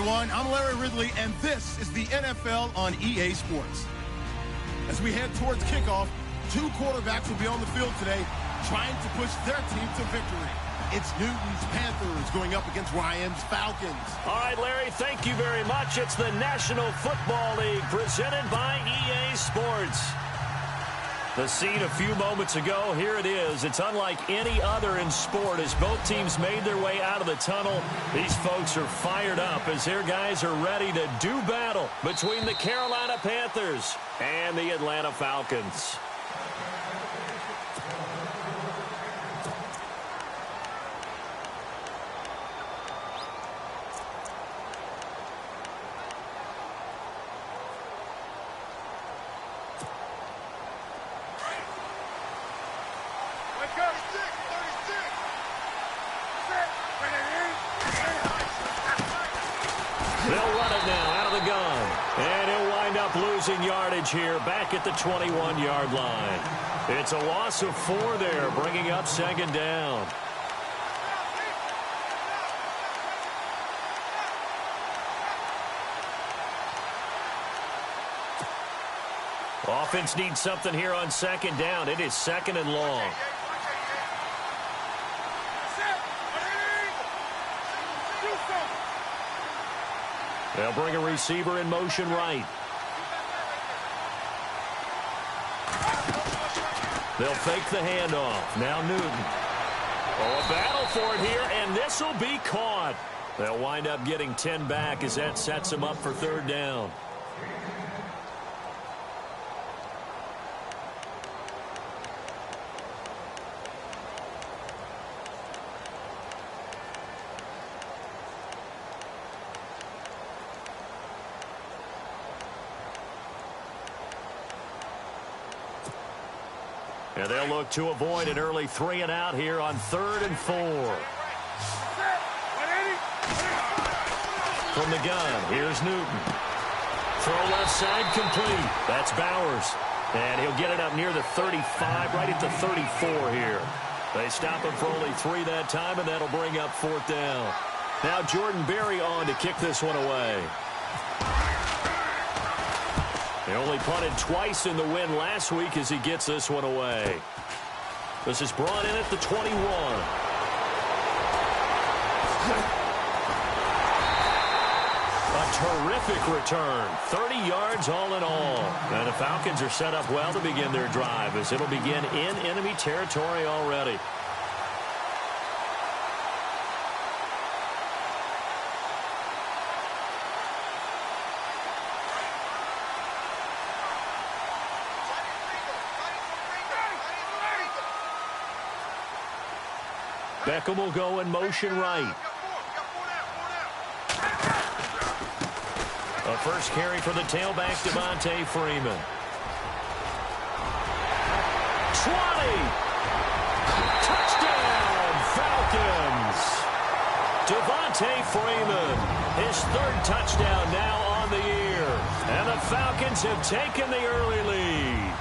everyone. I'm Larry Ridley, and this is the NFL on EA Sports. As we head towards kickoff, two quarterbacks will be on the field today trying to push their team to victory. It's Newton's Panthers going up against Ryan's Falcons. All right, Larry, thank you very much. It's the National Football League presented by EA Sports. The scene a few moments ago, here it is. It's unlike any other in sport as both teams made their way out of the tunnel. These folks are fired up as their guys are ready to do battle between the Carolina Panthers and the Atlanta Falcons. They'll run it now out of the gun. And he'll wind up losing yardage here back at the 21-yard line. It's a loss of 4 there, bringing up second down. Offense needs something here on second down. It is second and long. They'll bring a receiver in motion right. They'll fake the handoff. Now Newton. Oh, a battle for it here, and this will be caught. They'll wind up getting 10 back as that sets them up for third down. And they'll look to avoid an early 3 and out here on 3rd and 4. From the gun, here's Newton. Throw left side complete. That's Bowers. And he'll get it up near the 35, right at the 34 here. They stop him for only 3 that time, and that'll bring up 4th down. Now Jordan Berry on to kick this one away. He only punted twice in the win last week as he gets this one away. This is brought in at the 21. A terrific return. 30 yards all in all. And the Falcons are set up well to begin their drive as it'll begin in enemy territory already. Beckham will go in motion right. A first carry for the tailback, Devontae Freeman. 20! Touchdown, Falcons! Devontae Freeman, his 3rd touchdown now on the year. And the Falcons have taken the early lead.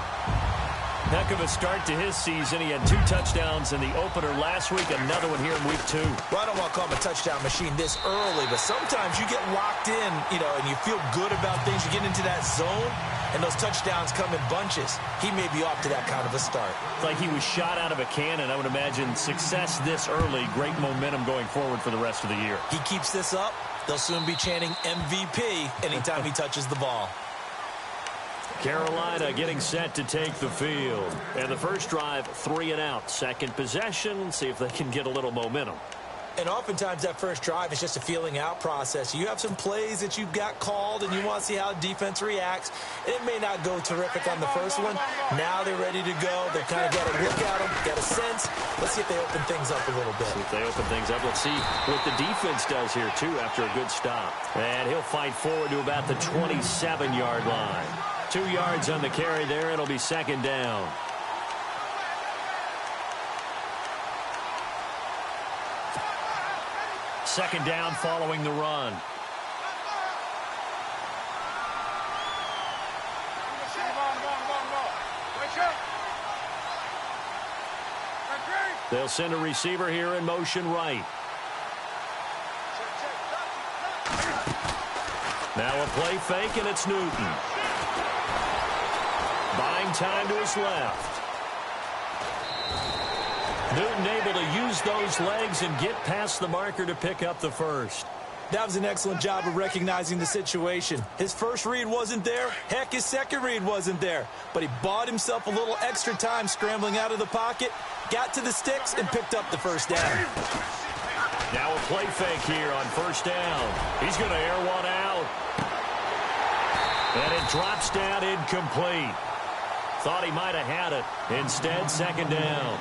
Heck of a start to his season. He had 2 touchdowns in the opener last week, another one here in week 2. Well, I don't want to call him a touchdown machine this early, but sometimes you get locked in, and you feel good about things. You get into that zone, and those touchdowns come in bunches. He may be off to that kind of a start. It's like he was shot out of a cannon. I would imagine success this early, great momentum going forward for the rest of the year. He keeps this up, they'll soon be chanting MVP anytime he touches the ball. Carolina getting set to take the field. And the first drive, 3 and out. Second possession, see if they can get a little momentum. And oftentimes that first drive is just a feeling out process. You have some plays that you've got called and you want to see how defense reacts. It may not go terrific on the first one. Now they're ready to go. They've kind of got a look at them, got a sense. Let's see if they open things up a little bit. See if they open things up. Let's see what the defense does here, too, after a good stop. And he'll fight forward to about the 27-yard line. 2 yards on the carry there. It'll be second down. Second down following the run. They'll send a receiver here in motion right. Now a play fake, and it's Newton. Buying time to his left. Newton able to use those legs and get past the marker to pick up the first. That was an excellent job of recognizing the situation. His first read wasn't there. Heck, his second read wasn't there. But he bought himself a little extra time scrambling out of the pocket, got to the sticks, and picked up the first down. Now a play fake here on first down. He's going to air one out. And it drops down incomplete. Thought he might have had it. Instead, second down.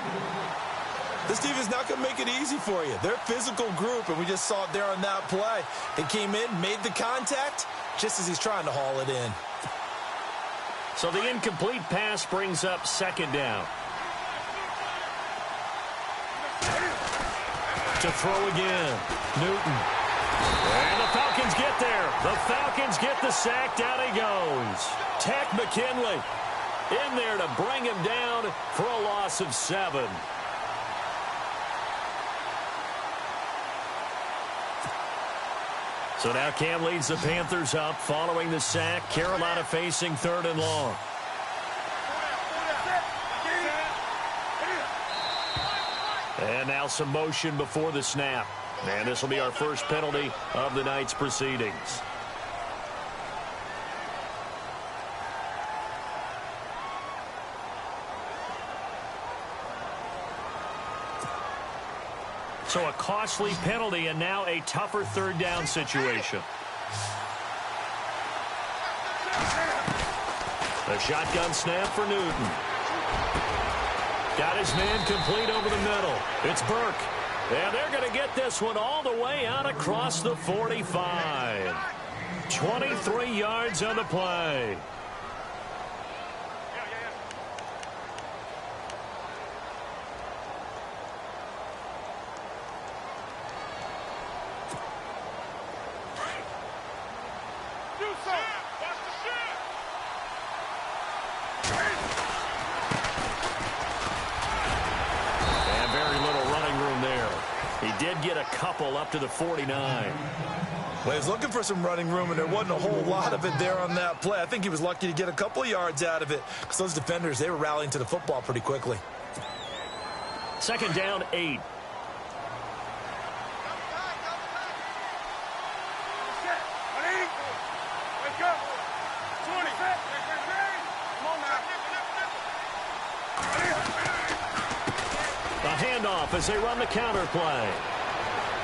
This team is not going to make it easy for you. They're a physical group, and we just saw it there on that play. They came in, made the contact, just as he's trying to haul it in. So the incomplete pass brings up second down. To throw again, Newton. And the Falcons get there. The Falcons get the sack. Down he goes. Tech McKinley in there to bring him down for a loss of 7. So now Cam leads the Panthers up following the sack. Carolina facing 3rd and long. And now some motion before the snap. And this will be our first penalty of the night's proceedings. So a costly penalty and now a tougher 3rd down situation. A shotgun snap for Newton. Got his man complete over the middle. It's Burke. And they're going to get this one all the way out across the 45. 23 yards on the play. Get a couple up to the 49. Well, he was looking for some running room, and there wasn't a whole lot of it there on that play. I think he was lucky to get a couple of yards out of it because those defenders, they were rallying to the football pretty quickly. Second down, 8. A handoff as they run the counter play.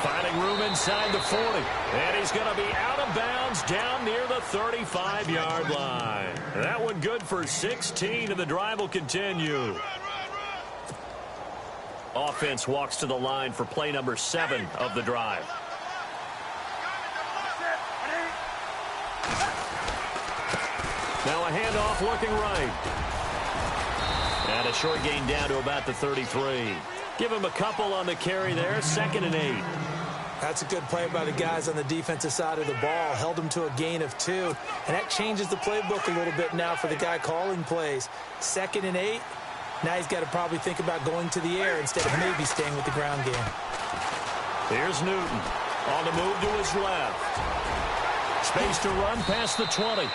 Finding room inside the 40. And he's going to be out of bounds down near the 35-yard line. That one good for 16, and the drive will continue. Offense walks to the line for play number 7 of the drive. Now a handoff looking right. And a short gain down to about the 33. Give him a couple on the carry there. 2nd and 8. That's a good play by the guys on the defensive side of the ball. Held him to a gain of 2. And that changes the playbook a little bit now for the guy calling plays. 2nd and 8. Now he's got to probably think about going to the air instead of maybe staying with the ground game. Here's Newton on the move to his left. Space to run past the 20.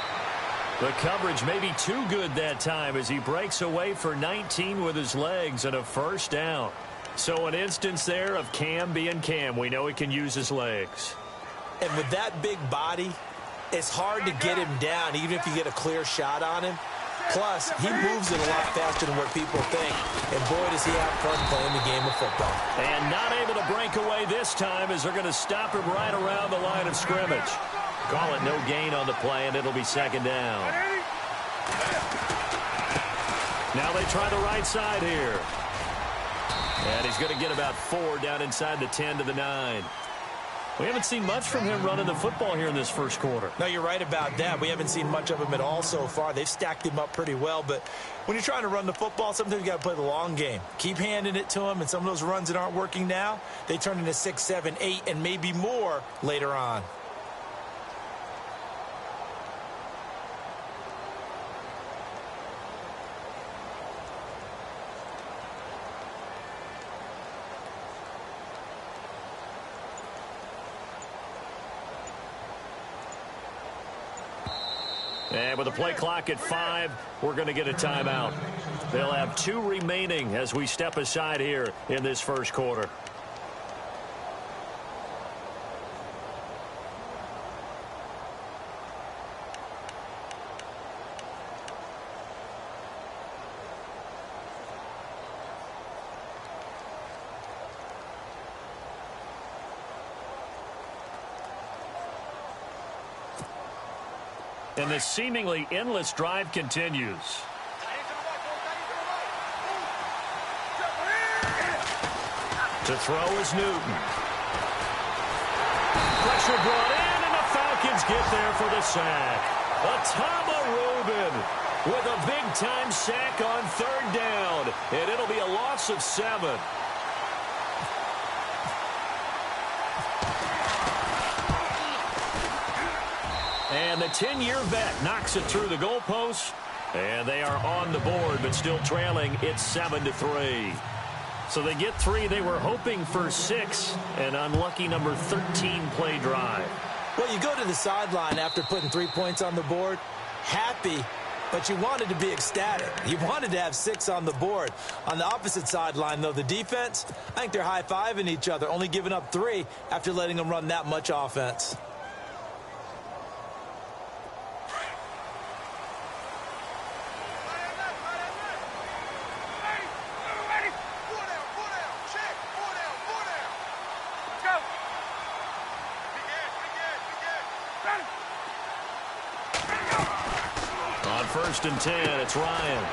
The coverage may be too good that time as he breaks away for 19 with his legs and a first down. So an instance there of Cam being Cam. We know he can use his legs. And with that big body, it's hard to get him down even if you get a clear shot on him. Plus, he moves it a lot faster than what people think. And boy, does he have fun playing the game of football. And not able to break away this time as they're going to stop him right around the line of scrimmage. Call it no gain on the play, and it'll be 2nd down. Now they try the right side here. And he's going to get about 4 down inside the 10 to the 9. We haven't seen much from him running the football here in this first quarter. No, you're right about that. We haven't seen much of him at all so far. They've stacked him up pretty well, but when you're trying to run the football, sometimes you got to play the long game. Keep handing it to him, and some of those runs that aren't working now, they turn into 6, 7, 8, and maybe more later on. And with the play clock at 5, we're going to get a timeout. They'll have 2 remaining as we step aside here in this first quarter. And the seemingly endless drive continues. To throw is Newton. Pressure brought in, and the Falcons get there for the sack. Atama Rubin with a big-time sack on 3rd down, and it'll be a loss of 7. And the 10-year vet knocks it through the goalpost, and they are on the board, but still trailing. It's 7-3. So they get 3. They were hoping for 6, an unlucky number 13 play drive. Well, you go to the sideline after putting 3 points on the board, happy, but you wanted to be ecstatic. You wanted to have 6 on the board. On the opposite sideline, though, the defense, I think they're high-fiving each other, only giving up 3 after letting them run that much offense. On 1st and 10, it's Ryan.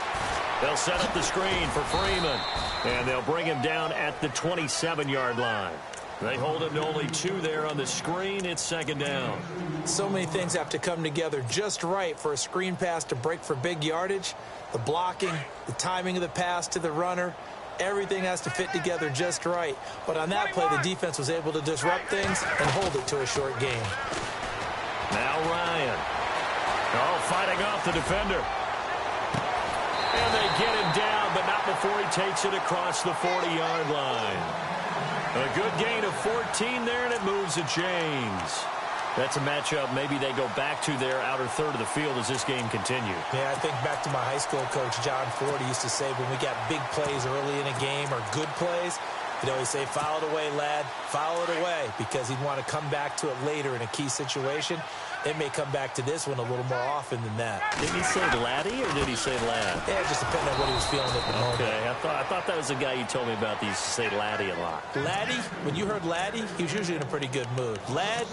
They'll set up the screen for Freeman, and they'll bring him down at the 27-yard line. They hold him to only 2 there on the screen. It's 2nd down. So many things have to come together just right for a screen pass to break for big yardage. The blocking, the timing of the pass to the runner, everything has to fit together just right. But on that play, the defense was able to disrupt things and hold it to a short gain. Now Ryan. Oh, fighting off the defender. And they get him down, but not before he takes it across the 40-yard line. A good gain of 14 there, and it moves the chains. That's a matchup maybe they go back to their outer third of the field as this game continues. Yeah, I think back to my high school coach, John Ford. He used to say when we got big plays early in a game or good plays, he'd always say, foul it away, lad, foul it away, because he'd want to come back to it later in a key situation. It may come back to this one a little more often than that. Did he say laddie or did he say lad? Yeah, just depending on what he was feeling at the moment. Okay, I thought that was the guy you told me about. He used to say laddie a lot. Laddie, when you heard laddie, he was usually in a pretty good mood. Lad,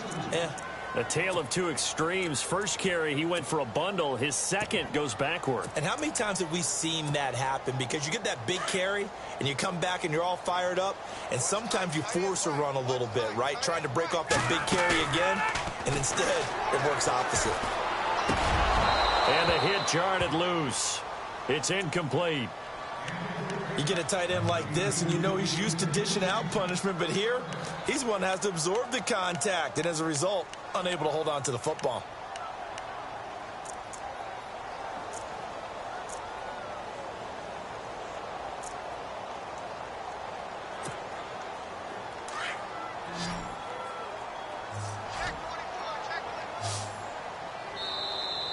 A tale of 2 extremes. First carry, he went for a bundle. His second goes backward. And how many times have we seen that happen? Because you get that big carry, and you come back and you're all fired up, and sometimes you force a run a little bit, right? Trying to break off that big carry again, and instead it works opposite. And the hit jarred it loose. It's incomplete. You get a tight end like this, and you know he's used to dishing out punishment, but here, he's one that has to absorb the contact, and as a result, unable to hold on to the football.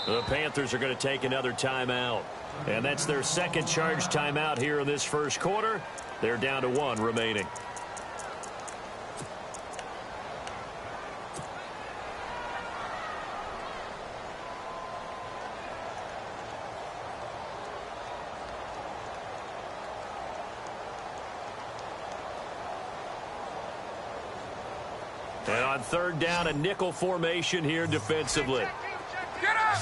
The Panthers are going to take another timeout. And that's their second charge timeout here in this first quarter. They're down to 1 remaining. And on 3rd down, a nickel formation here defensively. Get up!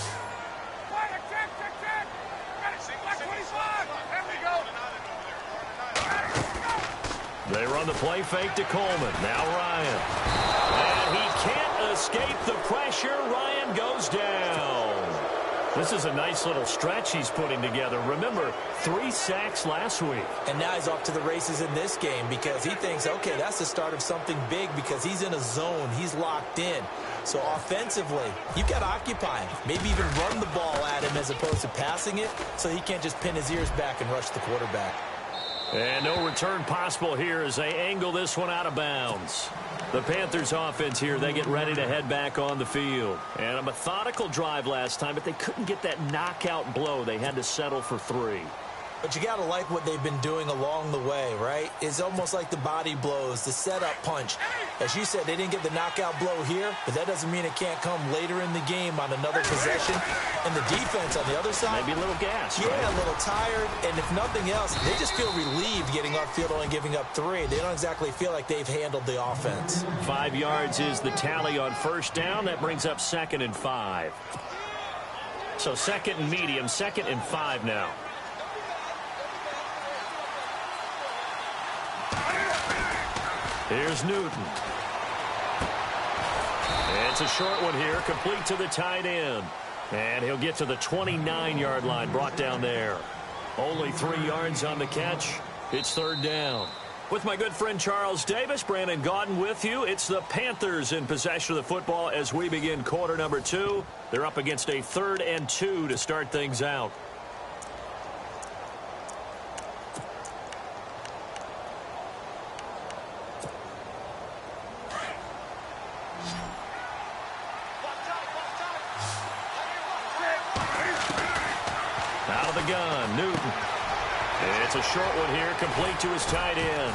They run the play fake to Coleman. Now Ryan. And he can't escape the pressure. Ryan goes down. This is a nice little stretch he's putting together. Remember, 3 sacks last week. And now he's off to the races in this game because he thinks, okay, that's the start of something big because he's in a zone. He's locked in. So offensively, you've got to occupy him. Maybe even run the ball at him as opposed to passing it so he can't just pin his ears back and rush the quarterback. And no return possible here as they angle this one out of bounds. The Panthers offense here, they get ready to head back on the field. And a methodical drive last time, but they couldn't get that knockout blow. They had to settle for 3. But you got to like what they've been doing along the way, right? It's almost like the body blows, the setup punch. As you said, they didn't get the knockout blow here, but that doesn't mean it can't come later in the game on another possession. And the defense on the other side, maybe a little gas. Yeah, right? A little tired. And if nothing else, they just feel relieved getting upfield only giving up 3. They don't exactly feel like they've handled the offense. 5 yards is the tally on first down. That brings up 2nd and 5. So 2nd and medium, 2nd and 5 now. Here's Newton. It's a short one here, complete to the tight end. And he'll get to the 29-yard line, brought down there. Only 3 yards on the catch. It's 3rd down. With my good friend Charles Davis, Brandon Gaudin with you. It's the Panthers in possession of the football as we begin quarter number 2. They're up against a 3rd and 2 to start things out. Out of the gun, Newton. It's a short one here, complete to his tight end.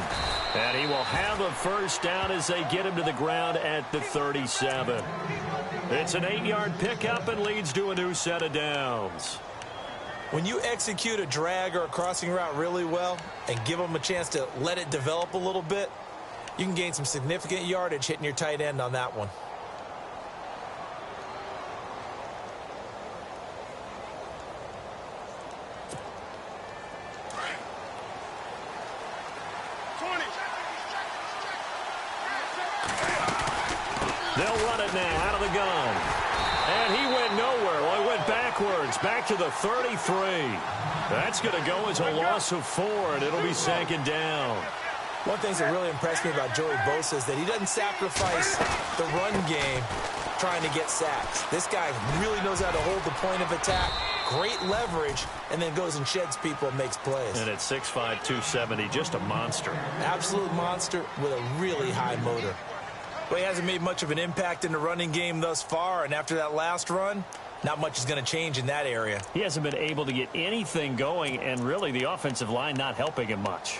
And he will have a first down as they get him to the ground at the 37. It's an 8-yard pickup and leads to a new set of downs. When you execute a drag or a crossing route really well and give them a chance to let it develop a little bit, you can gain some significant yardage hitting your tight end on that one. They'll run it now out of the gun. And he went nowhere. Well, he went backwards, back to the 33. That's going to go as a loss of 4, and it'll be 2nd down. One of the things that really impressed me about Joey Bosa is that he doesn't sacrifice the run game trying to get sacks. This guy really knows how to hold the point of attack, great leverage, and then goes and sheds people and makes plays. And at 6'5", 270, just a monster. Absolute monster with a really high motor. Well, he hasn't made much of an impact in the running game thus far, and after that last run, not much is going to change in that area. He hasn't been able to get anything going, and really the offensive line not helping him much.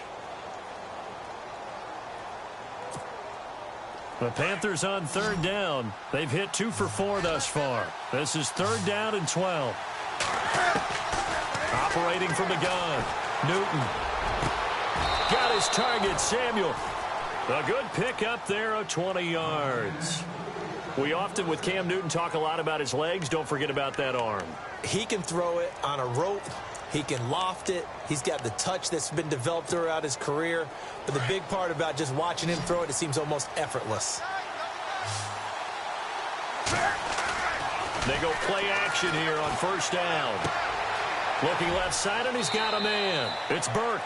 The Panthers on 3rd down. They've hit 2 for 4 thus far. This is 3rd down and 12. Operating from the gun. Newton. Got his target, Samuel. A good pickup there of 20 yards. We often, with Cam Newton, talk a lot about his legs. Don't forget about that arm. He can throw it on a rope. He can loft it. He's got the touch that's been developed throughout his career. But the big part about just watching him throw it, it seems almost effortless. They go play action here on 1st down. Looking left side, and he's got a man. It's Burke.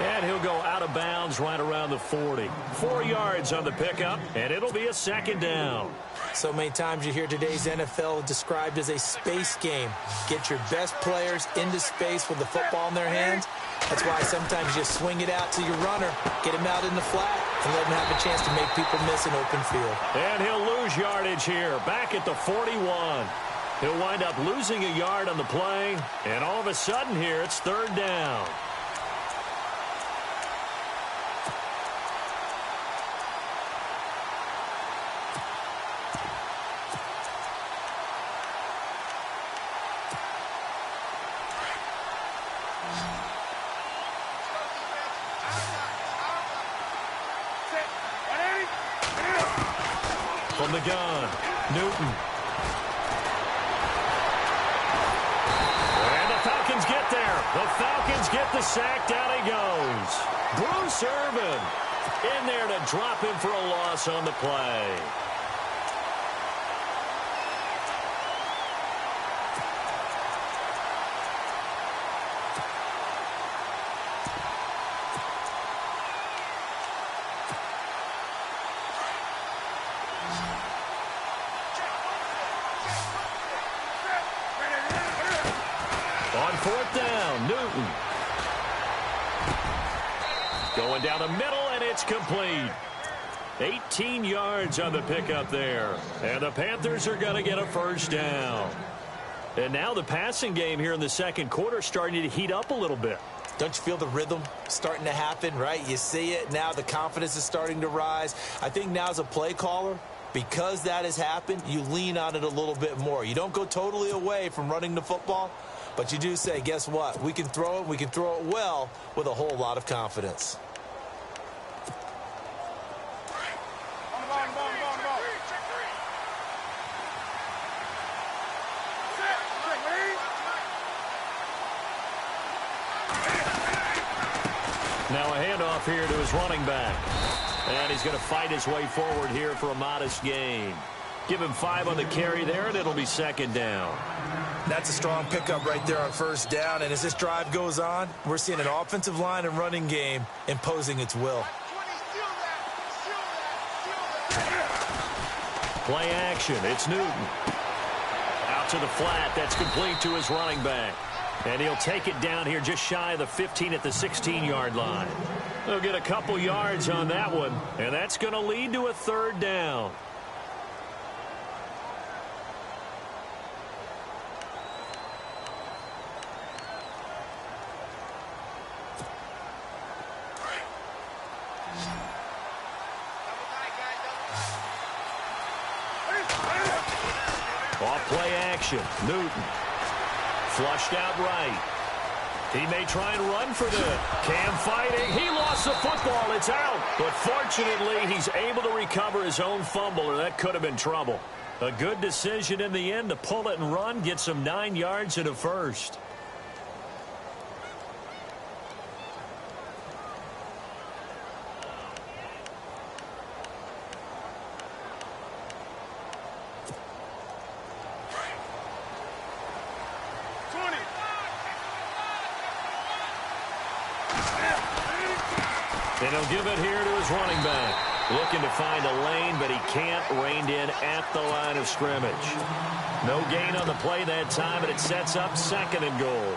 And he'll go out of bounds right around the 40. 4 yards on the pickup, and it'll be a 2nd down. So many times you hear today's NFL described as a space game. Get your best players into space with the football in their hands. That's why sometimes you swing it out to your runner, get him out in the flat, and let him have a chance to make people miss an open field. And he'll lose yardage here, back at the 41. He'll wind up losing a yard on the play, and all of a sudden here it's 3rd down. From the gun, Newton. And the Falcons get there. The Falcons get the sack. Down he goes. Bruce Irvin in there to drop him for a loss on the play. On 4th down, Newton. Going down the middle, and it's complete. 18 yards on the pickup there. And the Panthers are going to get a first down. And now the passing game here in the second quarter starting to heat up a little bit. Don't you feel the rhythm starting to happen, right? You see it. Now the confidence is starting to rise. I think now as a play caller, because that has happened, you lean on it a little bit more. You don't go totally away from running the football, but you do say, guess what? We can throw it. We can throw it well with a whole lot of confidence. Now a handoff here to his running back. And he's going to fight his way forward here for a modest gain. Give him 5 on the carry there, and it'll be second down. That's a strong pickup right there on first down. And as this drive goes on, we're seeing an offensive line and running game imposing its will. Play action. It's Newton. Out to the flat. That's complete to his running back. And he'll take it down here just shy of the 15 at the 16-yard line. They'll get a couple yards on that one, and that's going to lead to a third down. Off play action. Newton. Flushed out right. He may try and run for the Cam fighting. He lost the football. It's out. But fortunately, he's able to recover his own fumble, or that could have been trouble. A good decision in the end to pull it and run, get some 9 yards and a first. And he'll give it here to his running back. Looking to find a lane, but he can't. Reined in at the line of scrimmage. No gain on the play that time, and it sets up second and goal.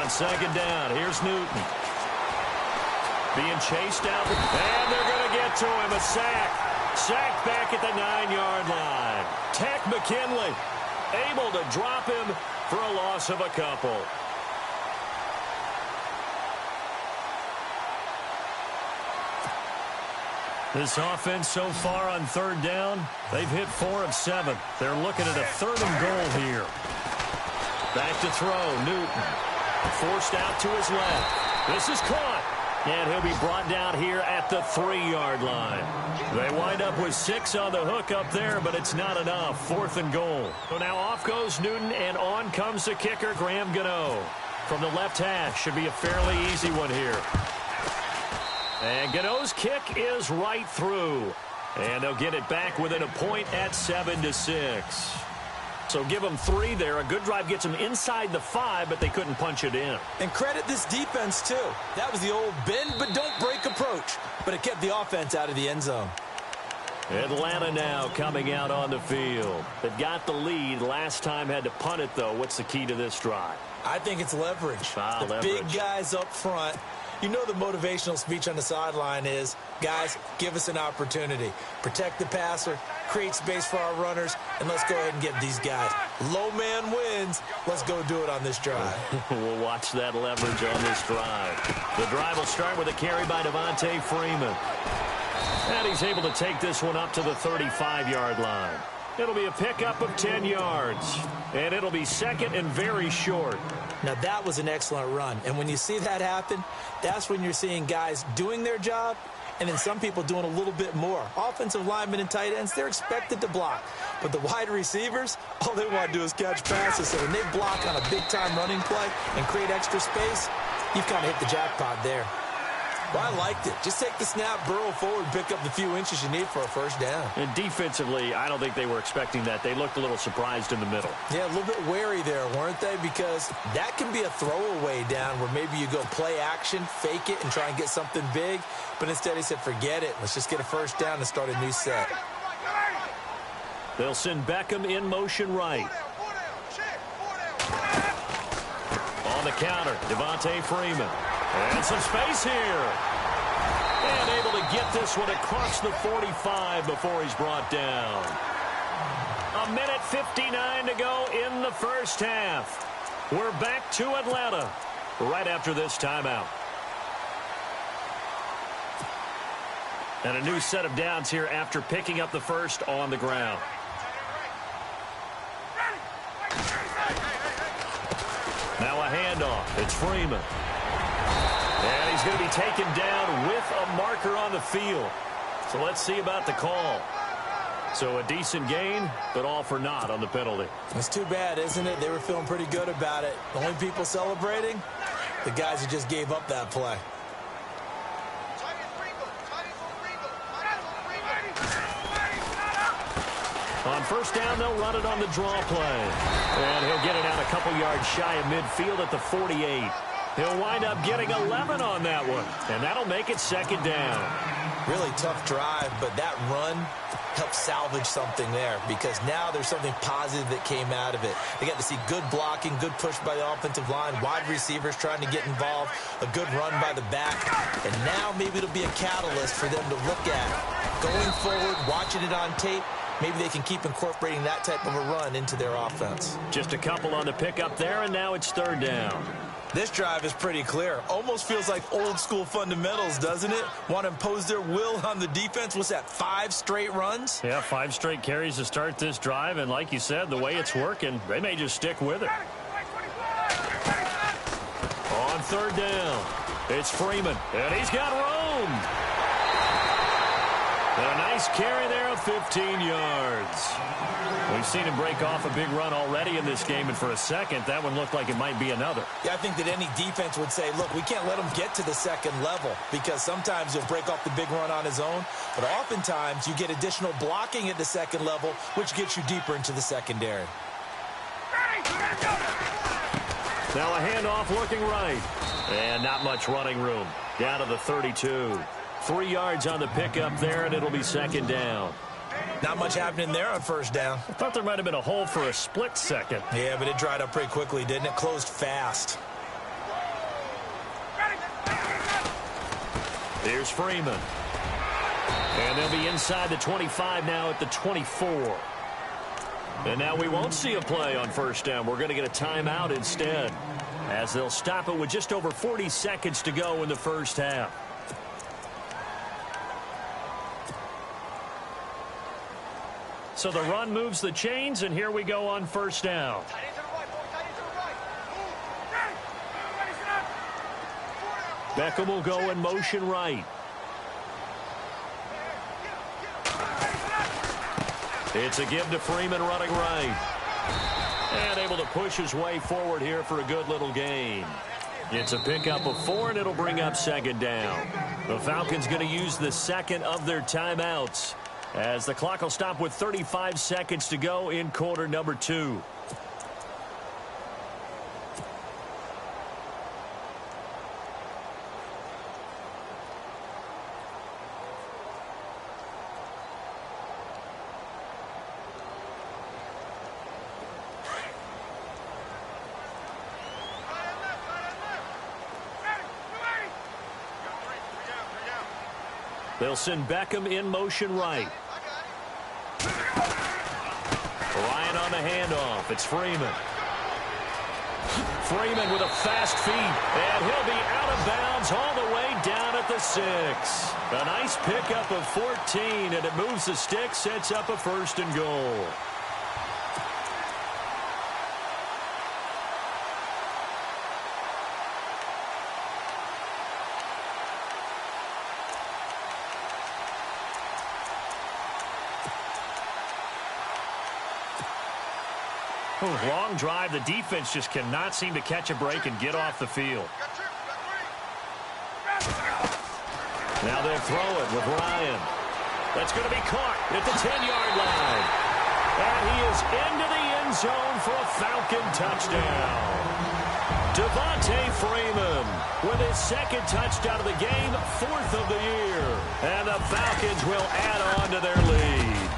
On second down, here's Newton. Being chased out, and they're going to get to him. A sack. Sacked back at the 9-yard line. Tech McKinley able to drop him for a loss of a couple. This offense so far on third down, they've hit 4 of 7. They're looking at a third and goal here. Back to throw, Newton. Forced out to his left. This is caught. And he'll be brought down here at the 3-yard line. They wind up with 6 on the hook up there, but it's not enough. 4th and goal. So now off goes Newton, and on comes the kicker, Graham Gano. From the left hash, should be a fairly easy one here. And Gano's kick is right through. And they'll get it back within a point at 7-6. So give them 3 there. A good drive gets them inside the 5, but they couldn't punch it in. And credit this defense, too. That was the old bend but don't break approach. But it kept the offense out of the end zone. Atlanta now coming out on the field. They've got the lead. Last time had to punt it, though. What's the key to this drive? I think it's leverage. The big guys up front. You know the motivational speech on the sideline is, guys, give us an opportunity. Protect the passer, create space for our runners, and let's go ahead and get these guys. Low man wins. Let's go do it on this drive. We'll watch that leverage on this drive. The drive will start with a carry by Devontae Freeman. And he's able to take this one up to the 35-yard line. It'll be a pickup of 10 yards. And it'll be second and very short. Now, that was an excellent run. And when you see that happen, that's when you're seeing guys doing their job and then some people doing a little bit more. Offensive linemen and tight ends, they're expected to block. But the wide receivers, all they want to do is catch passes. So when they block on a big-time running play and create extra space, you've kind of hit the jackpot there. Well, I liked it. Just take the snap, burrow forward, pick up the few inches you need for a first down. And defensively, I don't think they were expecting that. They looked a little surprised in the middle. Yeah, a little bit wary there, weren't they? Because that can be a throwaway down where maybe you go play action, fake it, and try and get something big. But instead he said, forget it. Let's just get a first down and start a new set. They'll send Beckham in motion right. On the counter, Devontae Freeman. And some space here. And able to get this one across the 45 before he's brought down. 1:59 to go in the first half. We're back to Atlanta right after this timeout. And a new set of downs here after picking up the first on the ground. Now a handoff. It's Freeman. And he's going to be taken down with a marker on the field. So let's see about the call. So a decent gain, but all for naught on the penalty. It's too bad, isn't it? They were feeling pretty good about it. The only people celebrating, the guys who just gave up that play. On first down, they'll run it on the draw play. And he'll get it out a couple yards shy of midfield at the 48. He'll wind up getting 11 on that one. And that'll make it second down. Really tough drive, but that run helped salvage something there because now there's something positive that came out of it. They got to see good blocking, good push by the offensive line, wide receivers trying to get involved, a good run by the back. And now maybe it'll be a catalyst for them to look at. Going forward, watching it on tape, maybe they can keep incorporating that type of a run into their offense. Just a couple on the pickup there, and now it's third down. This drive is pretty clear. Almost feels like old school fundamentals, doesn't it? Want to impose their will on the defense. What's that, 5 straight runs? Yeah, 5 straight carries to start this drive. And like you said, the way it's working, they may just stick with it. On third down, it's Freeman. And he's got room. And a nice carry there of 15 yards. We've seen him break off a big run already in this game, and for a second, that one looked like it might be another. Yeah, I think that any defense would say, look, we can't let him get to the second level because sometimes he'll break off the big run on his own, but oftentimes you get additional blocking at the second level, which gets you deeper into the secondary. Now a handoff looking right, and not much running room. Down to the 32. 3 yards on the pickup there, and it'll be second down. Not much happening there on first down. I thought there might have been a hole for a split second. Yeah, but it dried up pretty quickly, didn't it? Closed fast. Here's Freeman. And they'll be inside the 25 now at the 24. And now we won't see a play on first down. We're going to get a timeout instead, as they'll stop it with just over 40 seconds to go in the first half. So the run moves the chains, and here we go on first down. Beckham will go in motion right. It's a give to Freeman running right. And able to push his way forward here for a good little gain. It's a pickup of 4, and it'll bring up second down. The Falcons going to use the second of their timeouts, as the clock will stop with 35 seconds to go in quarter number 2. They'll send Beckham in motion right. Ryan on the handoff. It's Freeman. Freeman with a fast feet, and he'll be out of bounds all the way down at the 6. A nice pickup of 14, and it moves the stick, sets up a first and goal. Long drive. The defense just cannot seem to catch a break and get off the field. Now they'll throw it with Ryan. That's going to be caught at the 10-yard line. And he is into the end zone for a Falcon touchdown. Devontae Freeman with his second touchdown of the game, 4th of the year. And the Falcons will add on to their lead.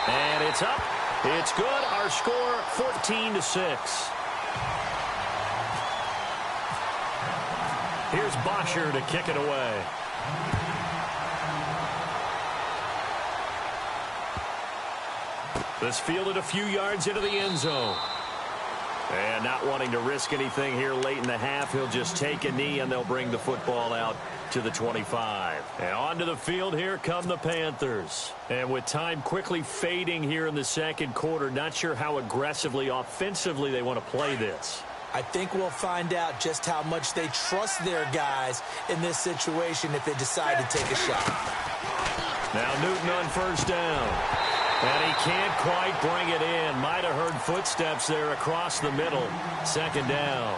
And it's up. It's good. Our score, 14-6. Here's Bosher to kick it away. This fielded a few yards into the end zone. And not wanting to risk anything here late in the half, he'll just take a knee and they'll bring the football out to the 25. And onto the field here come the Panthers. And with time quickly fading here in the second quarter, not sure how aggressively, offensively they want to play this. I think we'll find out just how much they trust their guys in this situation if they decide to take a shot. Now Newton on first down. And he can't quite bring it in. Might have heard footsteps there across the middle. Second down.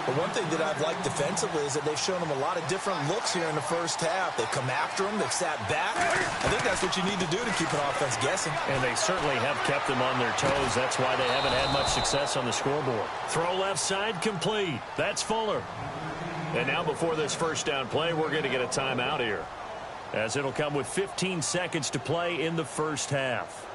But one thing that I've liked defensively is that they've shown them a lot of different looks here in the first half. They've come after them. They've sat back. I think that's what you need to do to keep an offense guessing. And they certainly have kept them on their toes. That's why they haven't had much success on the scoreboard. Throw left side complete. That's Fuller. And now before this first down play, we're going to get a timeout here, as it'll come with 15 seconds to play in the first half.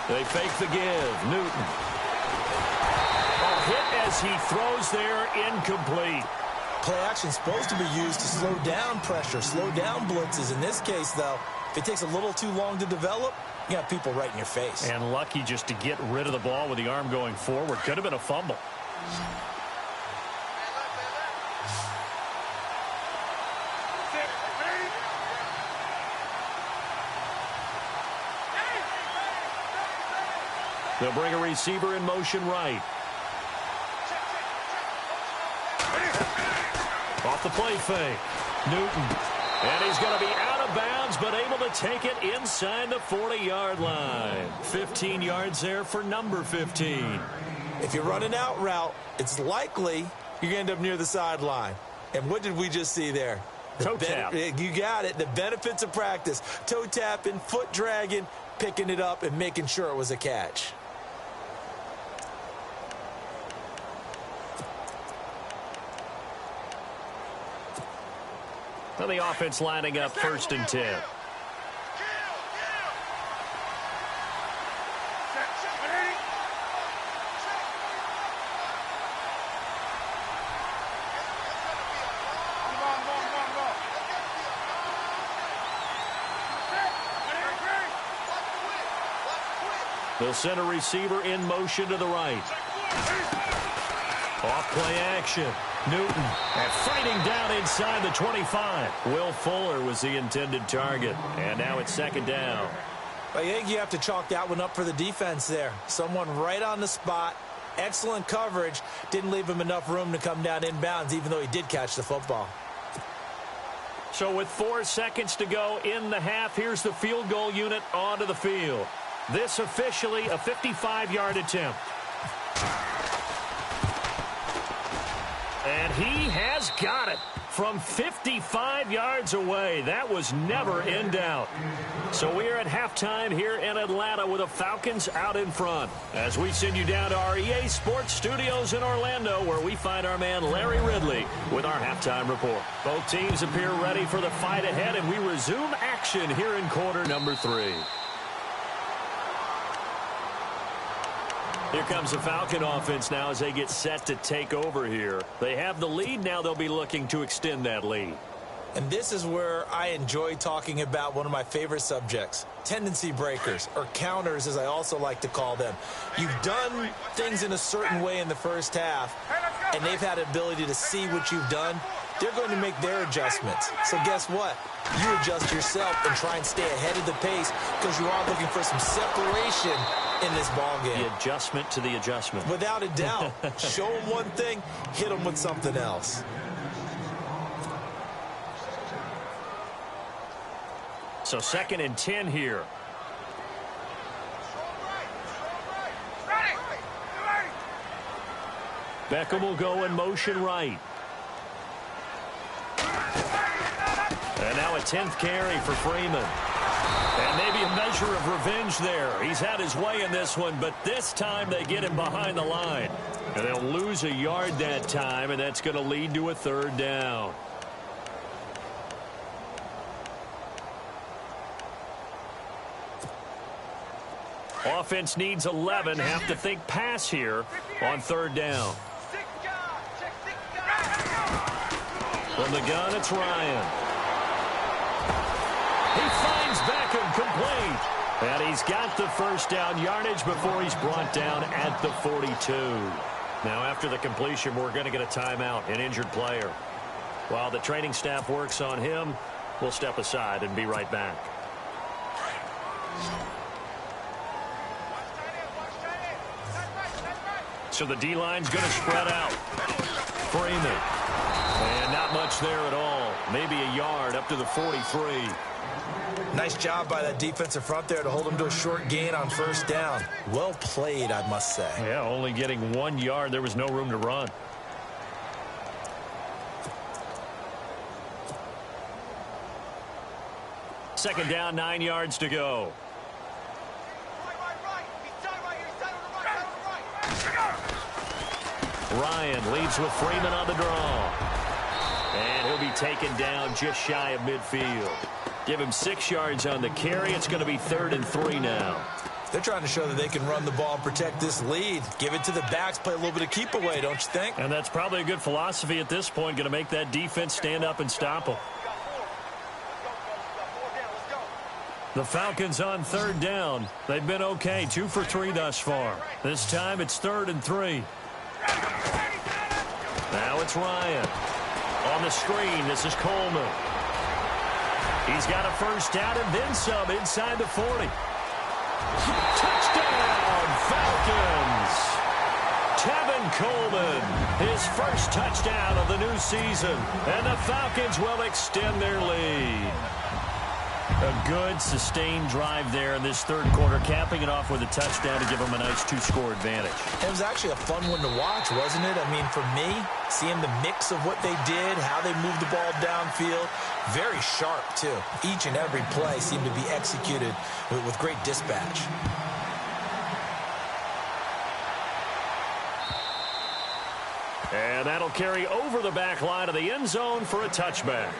They fake the give. Newton. A hit as he throws there, incomplete. Play action supposed to be used to slow down pressure, slow down blitzes. In this case, though, if it takes a little too long to develop, you got people right in your face. And lucky just to get rid of the ball with the arm going forward. Could have been a fumble. They'll bring a receiver in motion right. Off the play fake. Newton. And he's going to be out of bounds, but able to take it inside the 40-yard line. 15 yards there for number 15. If you run an out route, it's likely you're going to end up near the sideline. And what did we just see there? Toe tap. You got it. The benefits of practice. Toe tapping, foot dragging, picking it up, and making sure it was a catch. Well, the offense lining up 1st and 10. They'll send a receiver in motion to the right. Off play action. Newton and fighting down inside the 25. Will Fuller was the intended target. And now it's 2nd down. I think you have to chalk that one up for the defense there. Someone right on the spot. Excellent coverage. Didn't leave him enough room to come down inbounds, even though he did catch the football. So with 4 seconds to go in the half, here's the field goal unit onto the field. This officially a 55-yard attempt. And he has got it from 55 yards away. That was never in doubt. So we are at halftime here in Atlanta with the Falcons out in front, as we send you down to our EA Sports studios in Orlando, where we find our man Larry Ridley with our halftime report. Both teams appear ready for the fight ahead, and we resume action here in quarter number 3. Here comes the Falcon offense now as they get set to take over here. They have the lead. Now they'll be looking to extend that lead. And this is where I enjoy talking about one of my favorite subjects, tendency breakers, or counters as I also like to call them. You've done things in a certain way in the first half, and they've had the ability to see what you've done. They're going to make their adjustments. So guess what? You adjust yourself and try and stay ahead of the pace, because you are looking for some separation in this ball game. The adjustment to the adjustment. Without a doubt. Show them one thing, hit them with something else. So 2nd and 10 here. Beckham will go in motion right. And now a 10th carry for Freeman. And maybe a measure of revenge there. He's had his way in this one, but this time they get him behind the line. And they'll lose a yard that time, and that's going to lead to a 3rd down. Offense needs 11. Have to think pass here on 3rd down. From the gun, it's Ryan. He finds Beckham complete. And he's got the 1st down yardage before he's brought down at the 42. Now, after the completion, we're going to get a timeout, an injured player. While the training staff works on him, we'll step aside and be right back. So the D-line's going to spread out. Freeman. And not much there at all. Maybe a yard up to the 43. Nice job by that defensive front there to hold him to a short gain on 1st down. Well played, I must say. Yeah, only getting 1 yard. There was no room to run. Second down, 9 yards to go. Ryan leads with Freeman on the draw. And he'll be taken down just shy of midfield. Give him 6 yards on the carry. It's going to be 3rd and 3 now. They're trying to show that they can run the ball and protect this lead. Give it to the backs, play a little bit of keep away, don't you think? And that's probably a good philosophy at this point. Going to make that defense stand up and stop them. The Falcons on 3rd down. They've been okay, 2 for 3 thus far. This time it's 3rd and 3. Now it's Ryan. On the screen, this is Coleman. He's got a 1st down and then some inside the 40. Touchdown, Falcons! Tevin Coleman, his 1st touchdown of the new season. And the Falcons will extend their lead. A good, sustained drive there in this 3rd quarter, capping it off with a touchdown to give them a nice 2-score advantage. It was actually a fun one to watch, wasn't it? I mean, for me, seeing the mix of what they did, how they moved the ball downfield, very sharp, too. Each and every play seemed to be executed with great dispatch. And that'll carry over the back line of the end zone for a touchback.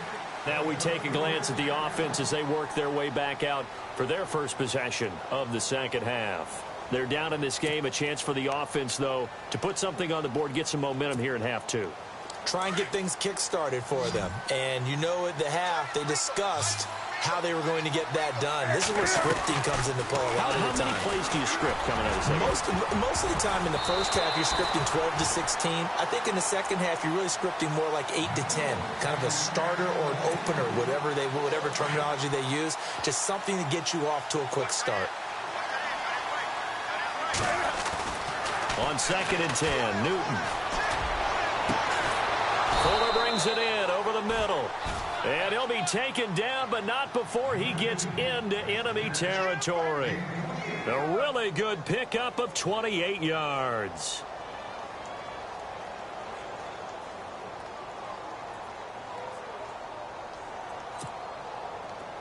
Now we take a glance at the offense as they work their way back out for their 1st possession of the 2nd half. They're down in this game. A chance for the offense, though, to put something on the board, get some momentum here in half 2. Try and get things kick-started for them. And you know at the half, they discussed how they were going to get that done. This is where scripting comes into play a lot of the time. How many plays do you script coming out of the second? Most of the time in the 1st half, you're scripting 12 to 16. I think in the 2nd half, you're really scripting more like 8 to 10. Kind of a starter or an opener, whatever terminology they use. Just something to get you off to a quick start. On 2nd and 10, Newton. Fuller brings it in over the middle. And he'll be taken down, but not before he gets into enemy territory. A really good pickup of 28 yards.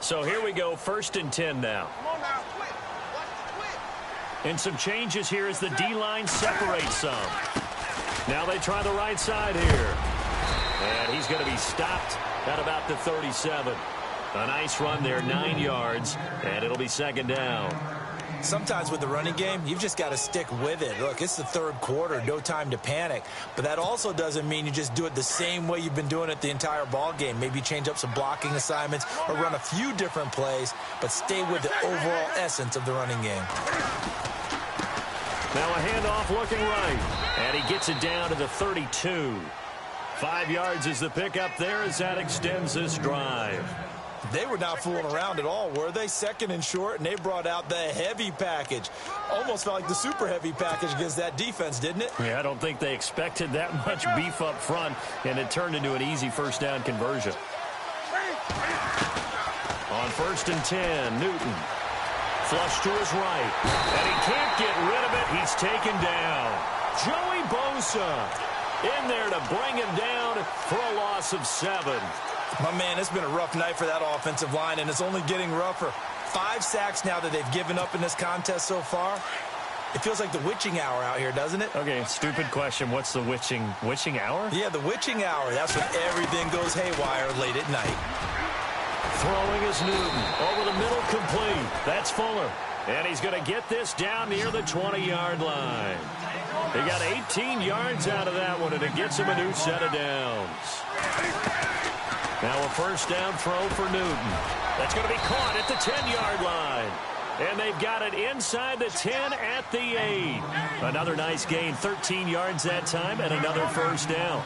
So here we go, 1st and 10 now. And some changes here as the D-line separates some. Now they try the right side here. And he's going to be stopped at about the 37. A nice run there, 9 yards, and it'll be 2nd down. Sometimes with the running game, you've just got to stick with it. Look, it's the 3rd quarter, no time to panic. But that also doesn't mean you just do it the same way you've been doing it the entire ball game. Maybe change up some blocking assignments or run a few different plays, but stay with the overall essence of the running game. Now a handoff looking right, and he gets it down to the 32. 5 yards is the pickup there as that extends this drive. They were not fooling around at all, were they? 2nd and short, and they brought out the heavy package. Almost felt like the super heavy package against that defense, didn't it? Yeah, I don't think they expected that much beef up front, and it turned into an easy 1st down conversion. On On 1st and 10, Newton. Flush to his right. And he can't get rid of it. He's taken down. Joey Bosa in there to bring him down for a loss of 7. My man, it's been a rough night for that offensive line, and it's only getting rougher. 5 sacks now that they've given up in this contest so far. It feels like the witching hour out here, doesn't it? Okay, stupid question. What's the witching hour? Yeah, the witching hour. That's when everything goes haywire late at night. Throwing is Newton. Over the middle, complete. That's Fuller. And he's going to get this down near the 20-yard line. He got 18 yards out of that one, and it gets him a new set of downs. Now a first down throw for Newton. That's going to be caught at the 10-yard line. And they've got it inside the 10 at the 8. Another nice gain, 13 yards that time, and another first down.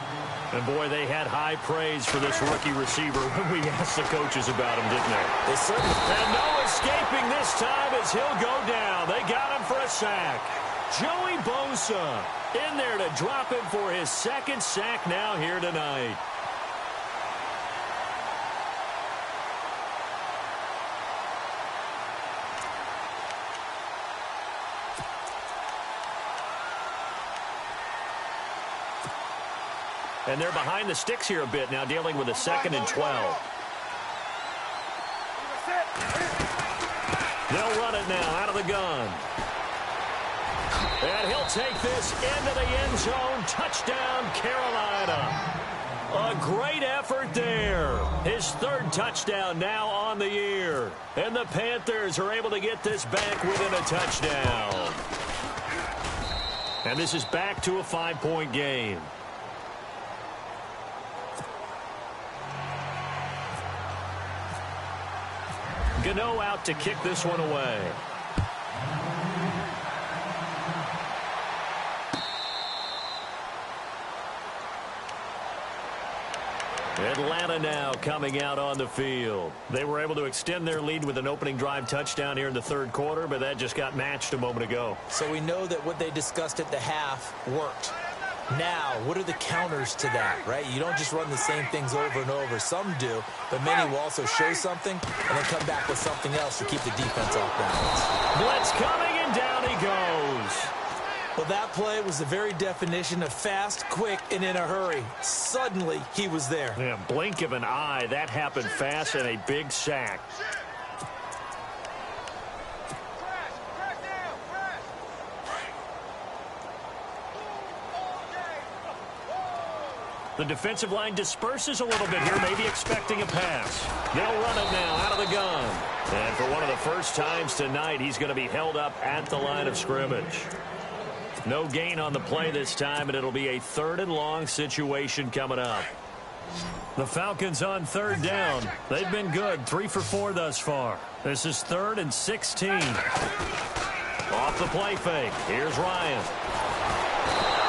And, boy, they had high praise for this rookie receiver when we asked the coaches about him, didn't they? They certainly. And no escaping this time as he'll go down. They got him for a sack. Joey Bosa in there to drop him for his 2nd sack now here tonight. And they're behind the sticks here a bit now, dealing with a 2nd and 12. They'll run it now out of the gun. And he'll take this into the end zone. Touchdown, Carolina. A great effort there. His 3rd touchdown now on the year. And the Panthers are able to get this back within a touchdown. And this is back to a 5-point game. Gano out to kick this one away. Atlanta now coming out on the field. They were able to extend their lead with an opening drive touchdown here in the 3rd quarter, but that just got matched a moment ago. So we know that what they discussed at the half worked. Now, what are the counters to that, right? You don't just run the same things over and over. Some do, but many will also show something and then come back with something else to keep the defense off balance. Blitz coming, and down he goes. Well, that play was the very definition of fast, quick, and in a hurry. Suddenly, he was there. Yeah, blink of an eye. That happened fast and a big sack. The defensive line disperses a little bit here, maybe expecting a pass. They'll run it now out of the gun. And for one of the first times tonight, he's going to be held up at the line of scrimmage. No gain on the play this time, and it'll be a 3rd and long situation coming up. The Falcons on 3rd down. They've been good, 3 for 4 thus far. This is 3rd and 16. Off the play fake. Here's Ryan.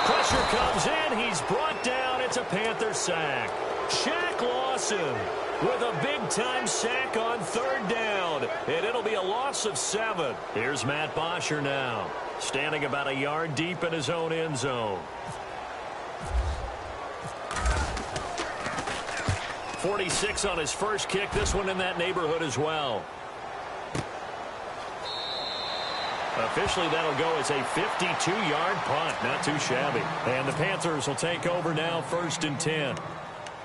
Pressure comes in. He's brought down. It's a Panther sack. Shaq Lawson with a big-time sack on 3rd down. And it'll be a loss of 7. Here's Matt Bosher now, standing about a yard deep in his own end zone. 46 on his first kick. This one in that neighborhood as well. Officially, that'll go as a 52-yard punt. Not too shabby. And the Panthers will take over now, 1st and 10.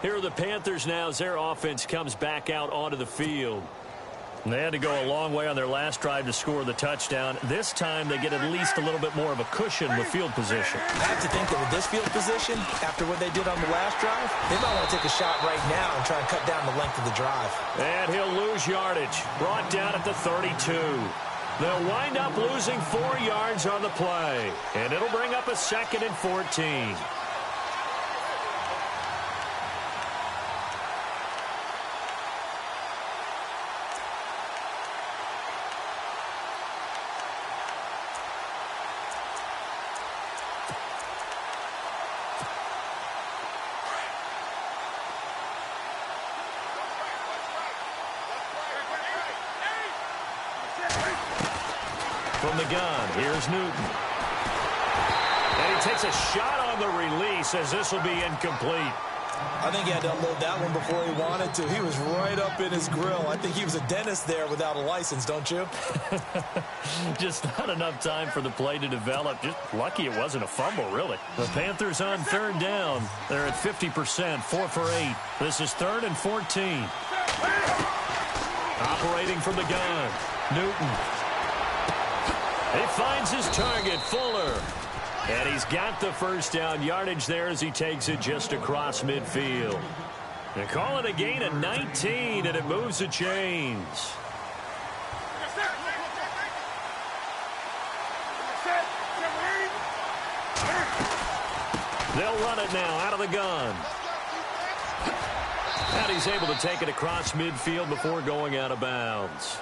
Here are the Panthers now as their offense comes back out onto the field. And they had to go a long way on their last drive to score the touchdown. This time, they get at least a little bit more of a cushion with field position. I have to think that with this field position, after what they did on the last drive, they might want to take a shot right now and try and cut down the length of the drive. And he'll lose yardage. Brought down at the 32. They'll wind up losing 4 yards on the play. And it'll bring up a 2nd and 14. From the gun, here's Newton. And he takes a shot on the release as this will be incomplete. I think he had to unload that one before he wanted to. He was right up in his grill. I think he was a dentist there without a license, don't you? Just not enough time for the play to develop. Just lucky it wasn't a fumble, really. The Panthers on third down. They're at 50%, 4 for 8. This is 3rd and 14. Operating from the gun, Newton. He finds his target, Fuller. And he's got the first down yardage there as he takes it just across midfield. They call it a gain of 19, and it moves the chains. They'll run it now out of the gun. And he's able to take it across midfield before going out of bounds.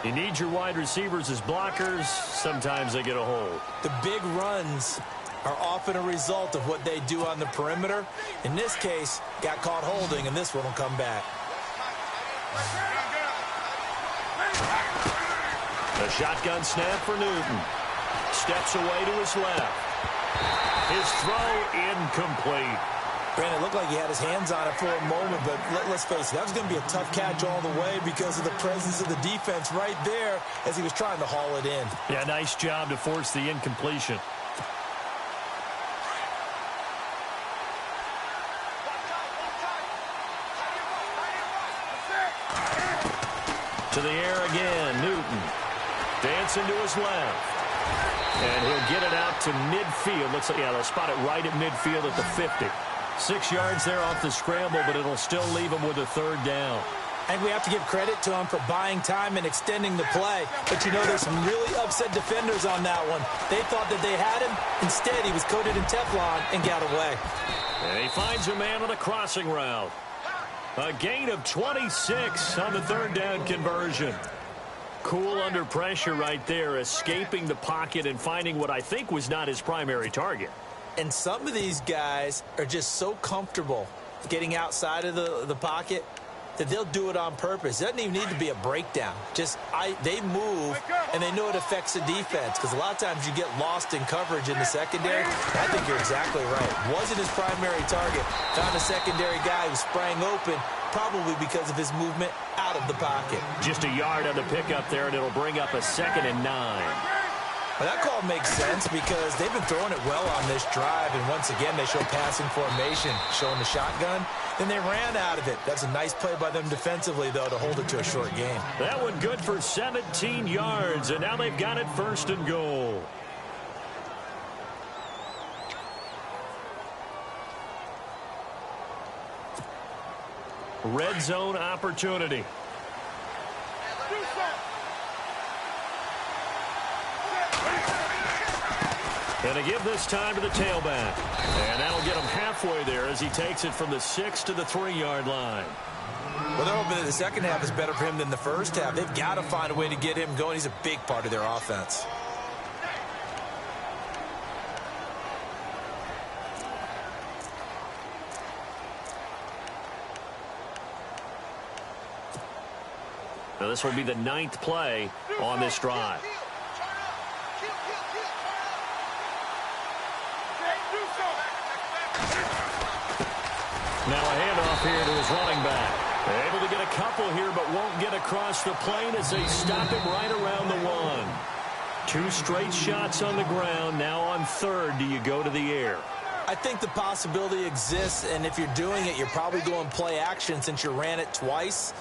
You need your wide receivers as blockers. Sometimes they get a hold. The big runs are often a result of what they do on the perimeter. In this case, got caught holding, and this one will come back. A shotgun snap for Newton. Steps away to his left. His throw incomplete. Brandon, it looked like he had his hands on it for a moment, but let's face it, that was going to be a tough catch all the way because of the presence of the defense right there as he was trying to haul it in. Yeah, nice job to force the incompletion. To the air again, Newton. Dancing to his left. And he'll get it out to midfield. Looks like, yeah, they'll spot it right at midfield at the 50. 6 yards there off the scramble, but it'll still leave him with a third down. And we have to give credit to him for buying time and extending the play. But, you know, there's some really upset defenders on that one. They thought that they had him. Instead, he was coated in Teflon and got away. And he finds a man on a crossing route. A gain of 26 on the third down conversion. Cool under pressure right there, escaping the pocket and finding what I think was not his primary target. And some of these guys are just so comfortable getting outside of the pocket that they'll do it on purpose. It doesn't even need to be a breakdown. They move, and they know it affects the defense because a lot of times you get lost in coverage in the secondary. I think you're exactly right. Wasn't his primary target. Found a secondary guy who sprang open, probably because of his movement out of the pocket. Just a yard on the pickup there, and it'll bring up a 2nd and 9. Well, that call makes sense because they've been throwing it well on this drive, and once again, they show passing formation, showing the shotgun. Then they ran out of it. That's a nice play by them defensively, though, to hold it to a short game. That one good for 17 yards, and now they've got it 1st and goal. Red zone opportunity. And to give this time to the tailback. And that'll get him halfway there as he takes it from the 6 to the 3-yard line. Well, they're hoping that the second half is better for him than the first half. They've got to find a way to get him going. He's a big part of their offense. Now this will be the 9th play on this drive. Now a handoff here to his running back. Able to get a couple here, but won't get across the plane as they stop him right around the 1. 2 straight shots on the ground. Now on 3rd, do you go to the air? I think the possibility exists, and if you're doing it, you're probably going play action since you ran it twice.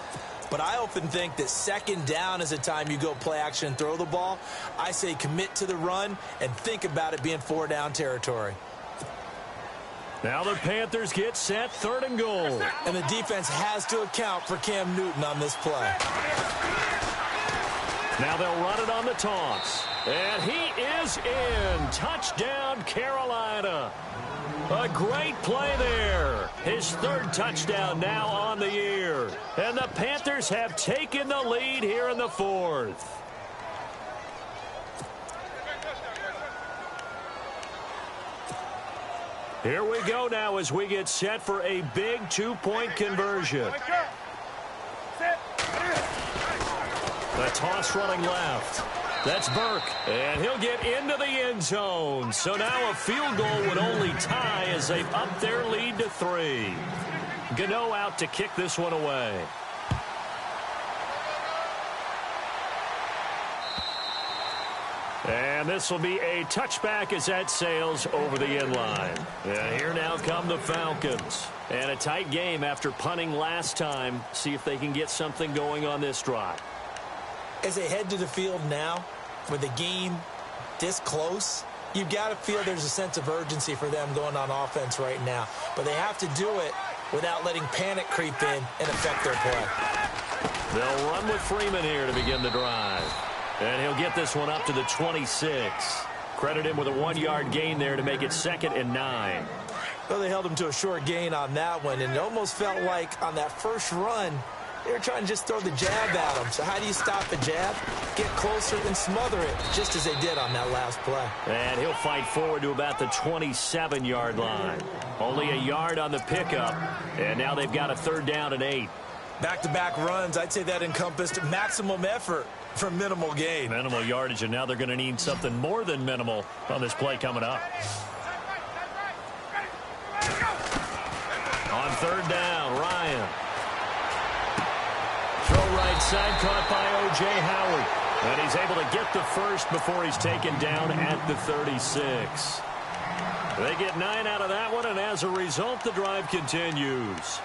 But I often think that 2nd down is the time you go play action and throw the ball. I say commit to the run and think about it being 4-down territory. Now the Panthers get set, 3rd and goal. And the defense has to account for Cam Newton on this play. Now they'll run it on the toss. And he is in. Touchdown, Carolina. A great play there. His 3rd touchdown now on the year. And the Panthers have taken the lead here in the 4th. Here we go now as we get set for a big 2-point conversion. The toss running left. That's Burke, and he'll get into the end zone. So now a field goal would only tie as they've upped their lead to 3. Gano out to kick this one away. And this will be a touchback as that sails over the end line. And here now come the Falcons. And a tight game after punting last time. See if they can get something going on this drive. As they head to the field now, with the game this close, you've got to feel there's a sense of urgency for them going on offense right now. But they have to do it without letting panic creep in and affect their play. They'll run with Freeman here to begin the drive. And he'll get this one up to the 26. Credit him with a 1-yard gain there to make it 2nd and 9. Well, they held him to a short gain on that one, and it almost felt like on that first run, they were trying to just throw the jab at him. So how do you stop a jab? Get closer and smother it, just as they did on that last play. And he'll fight forward to about the 27-yard line. Only a yard on the pickup, and now they've got a 3rd down and 8. Back-to-back runs, I'd say that encompassed maximum effort for minimal gain. Minimal yardage, and now they're going to need something more than minimal on this play coming up. On 3rd down, Ryan. Throw right side, caught by O.J. Howard. And he's able to get the first before he's taken down at the 36. They get 9 out of that one, and as a result, the drive continues.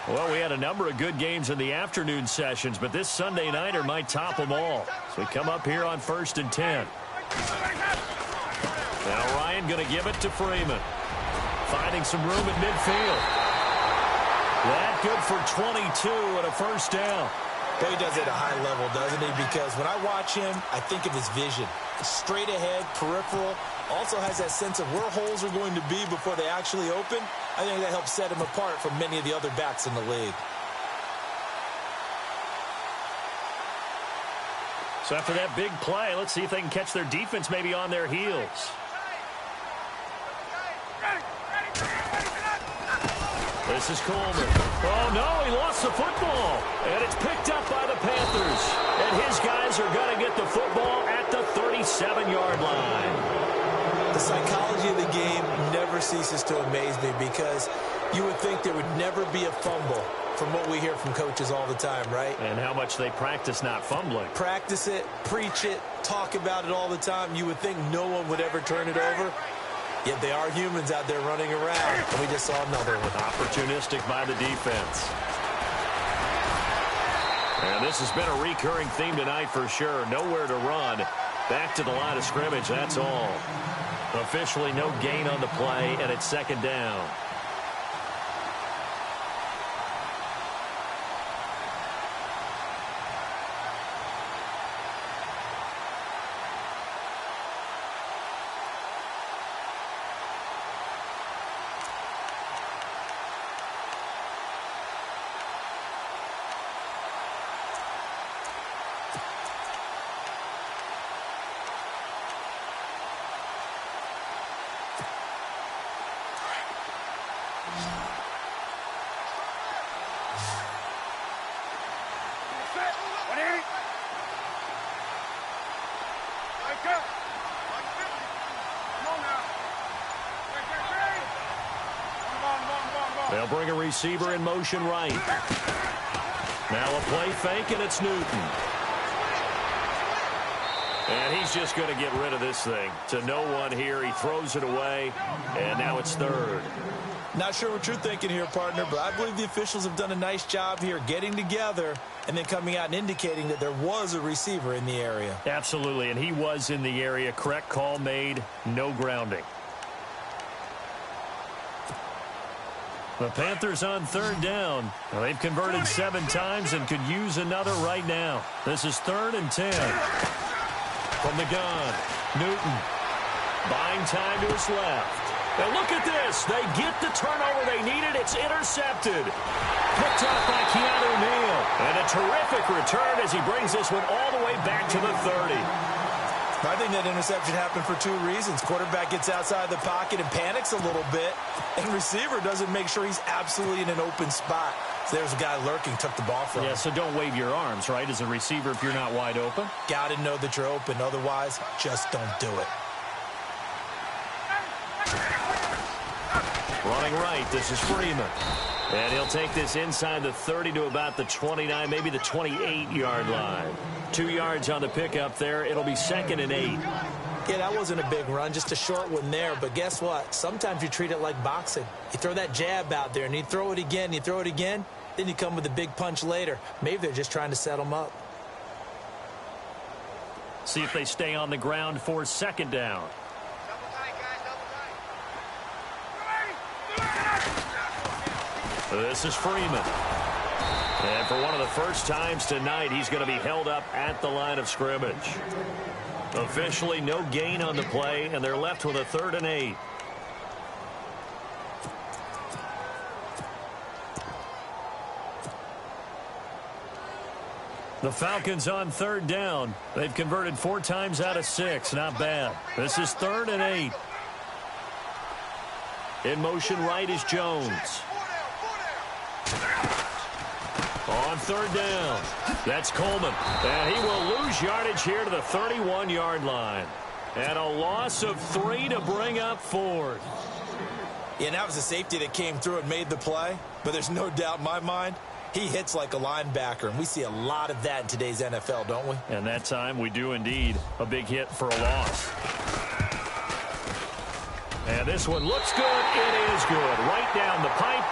Well, we had a number of good games in the afternoon sessions, but this Sunday nighter might top them all. So we come up here on 1st and 10. Now Ryan going to give it to Freeman. Finding some room at midfield. That good for 22 and a 1st down. But he does it at a high level, doesn't he? Because when I watch him, I think of his vision. Straight ahead, peripheral. Also has that sense of where holes are going to be before they actually open. I think that helps set him apart from many of the other backs in the league. So after that big play, let's see if they can catch their defense maybe on their heels. This is Coleman. Oh, no, he lost the football. And it's picked up by the Panthers. And his guys are going to get the football at the 37-yard line. The psychology of the game never ceases to amaze me because you would think there would never be a fumble from what we hear from coaches all the time, right? And how much they practice not fumbling. Practice it, preach it, talk about it all the time. You would think no one would ever turn it over. Yet they are humans out there running around, and we just saw another one. Opportunistic by the defense. And this has been a recurring theme tonight for sure. Nowhere to run. Back to the line of scrimmage, that's all. Officially no gain on the play, and it's 2nd down. They'll bring a receiver in motion right. Now a play fake, and it's Newton. And he's just going to get rid of this thing. To no one here. He throws it away, and now it's 3rd. Not sure what you're thinking here, partner, but I believe the officials have done a nice job here getting together and then coming out and indicating that there was a receiver in the area. Absolutely, and he was in the area. Correct call made. No grounding. The Panthers on 3rd down. Well, they've converted 7 times and could use another right now. This is 3rd and 10. From the gun, Newton buying time to his left. And look at this. They get the turnover they needed. It's intercepted. Picked up by Keanu Neal. And a terrific return as he brings this one all the way back to the 30. I think that interception happened for two reasons. Quarterback gets outside the pocket and panics a little bit, and receiver doesn't make sure he's absolutely in an open spot. So there's a guy lurking, took the ball from him. Yeah, so don't wave your arms, right, as a receiver if you're not wide open. Got to know that you're open. Otherwise, just don't do it. Running right, this is Freeman. And he'll take this inside the 30 to about the 29, maybe the 28-yard line. 2 yards on the pickup there. It'll be 2nd and 8. Yeah, that wasn't a big run, just a short one there. But guess what? Sometimes you treat it like boxing. You throw that jab out there, and you throw it again, you throw it again, then you come with a big punch later. Maybe they're just trying to set them up. See if they stay on the ground for 2nd down. This is Freeman. And for one of the first times tonight, he's going to be held up at the line of scrimmage. Officially, no gain on the play, and they're left with a 3rd and 8. The Falcons on 3rd down. They've converted 4 times out of 6. Not bad. This is 3rd and 8. In motion right is Jones. On 3rd down, that's Coleman. And he will lose yardage here to the 31-yard line. And a loss of 3 to bring up 4th. Yeah, and that was a safety that came through and made the play. But there's no doubt in my mind, he hits like a linebacker. And we see a lot of that in today's NFL, don't we? And that time we do indeed. A big hit for a loss. And this one looks good. It is good. Right down the pipe.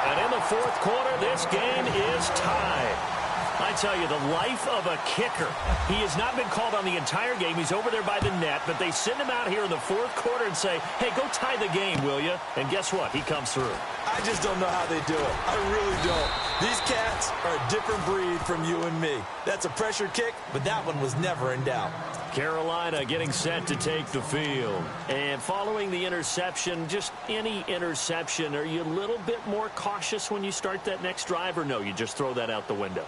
And in the 4th quarter, this game is tied. I tell you, the life of a kicker. He has not been called on the entire game. He's over there by the net, but they send him out here in the 4th quarter and say, hey, go tie the game, will you? And guess what? He comes through. I just don't know how they do it. I really don't. These cats are a different breed from you and me. That's a pressure kick, but that one was never in doubt. Carolina getting set to take the field. And following the interception, just any interception, are you a little bit more cautious when you start that next drive, or no, you just throw that out the window?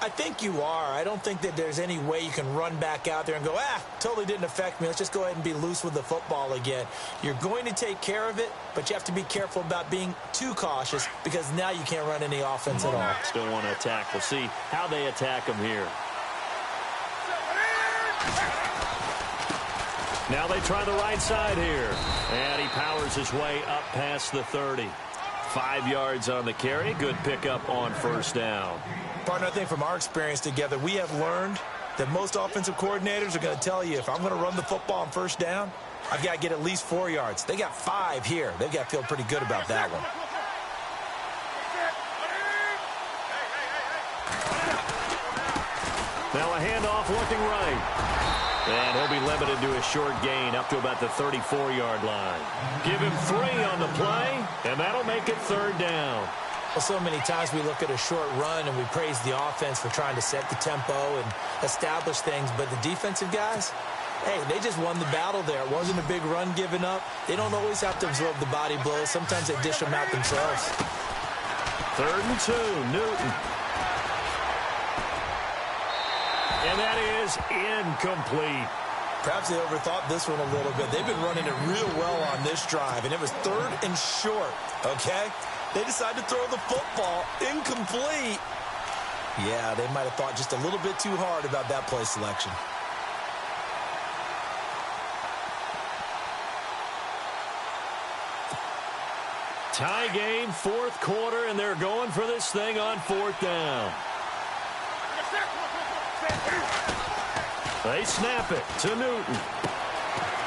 I think you are. I don't think that there's any way you can run back out there and go, totally didn't affect me. Let's just go ahead and be loose with the football again. You're going to take care of it, but you have to be careful about being too cautious because now you can't run any offense at all. Still want to attack. We'll see how they attack them here. Now they try the right side here. And he powers his way up past the 30. 5 yards on the carry. Good pickup on 1st down. Partner, I think from our experience together, we have learned that most offensive coordinators are going to tell you, if I'm going to run the football on 1st down, I've got to get at least 4 yards. They got 5 here. They've got to feel pretty good about that one. Now a handoff looking right. And he'll be limited to a short gain up to about the 34-yard line. Give him 3 on the play, and that'll make it 3rd down. Well, so many times we look at a short run and we praise the offense for trying to set the tempo and establish things, but the defensive guys, hey, they just won the battle there. It wasn't a big run given up. They don't always have to absorb the body blows. Sometimes they dish them out themselves. 3rd and 2, Newton. And that is incomplete. Perhaps they overthought this one a little bit. They've been running it real well on this drive, and it was 3rd and short, okay? They decided to throw the football incomplete. Yeah, they might have thought just a little bit too hard about that play selection. Tie game, 4th quarter, and they're going for this thing on 4th down. They snap it to Newton.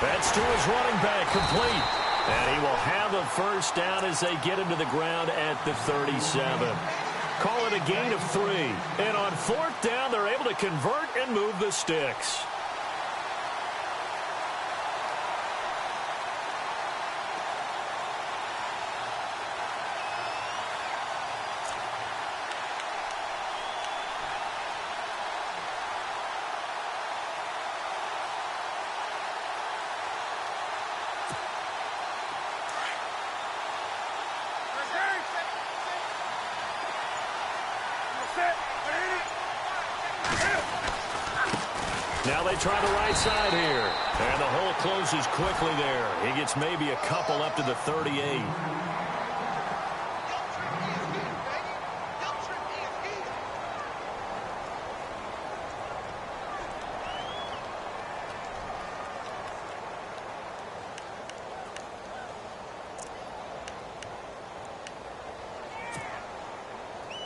That's to his running back, complete. And he will have a 1st down as they get him to the ground at the 37. Call it a gain of 3. And on 4th down, they're able to convert and move the sticks. Now they try the right side here. And the hole closes quickly there. He gets maybe a couple up to the 38.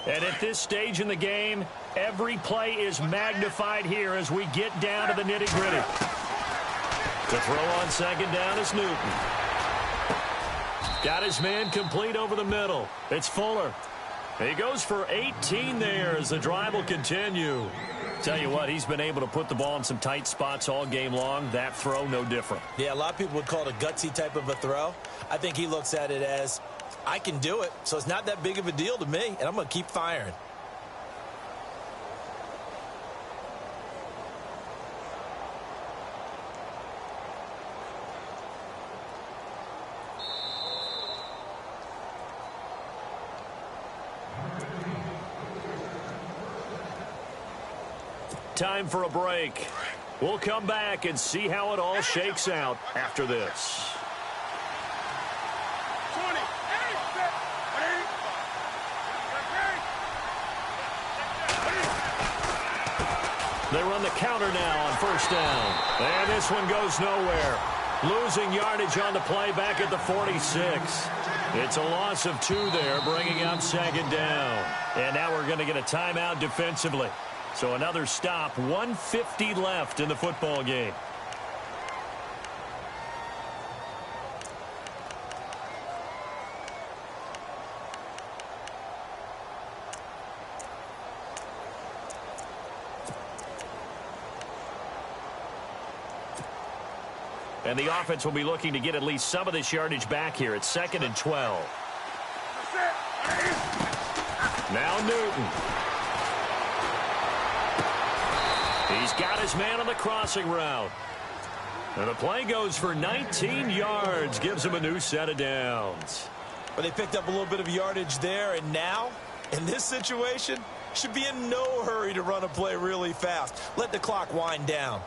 And at this stage in the game, every play is magnified here as we get down to the nitty-gritty. The throw on second down is Newton. Got his man complete over the middle. It's Fuller. He goes for 18 there as the drive will continue. Tell you what, he's been able to put the ball in some tight spots all game long. That throw, no different. Yeah, a lot of people would call it a gutsy type of a throw. I think he looks at it as, I can do it, so it's not that big of a deal to me, and I'm going to keep firing. Time for a break. We'll come back and see how it all shakes out after this. They run the counter now on first down. And this one goes nowhere. Losing yardage on the play back at the 46. It's a loss of 2 there, bringing up second down. And now we're going to get a timeout defensively. So another stop, 1:50 left in the football game. And the offense will be looking to get at least some of this yardage back here. It's 2nd and 12. Now Newton. He's got his man on the crossing route. And the play goes for 19 yards. Gives him a new set of downs. But they picked up a little bit of yardage there, and now, in this situation, should be in no hurry to run a play really fast. Let the clock wind down.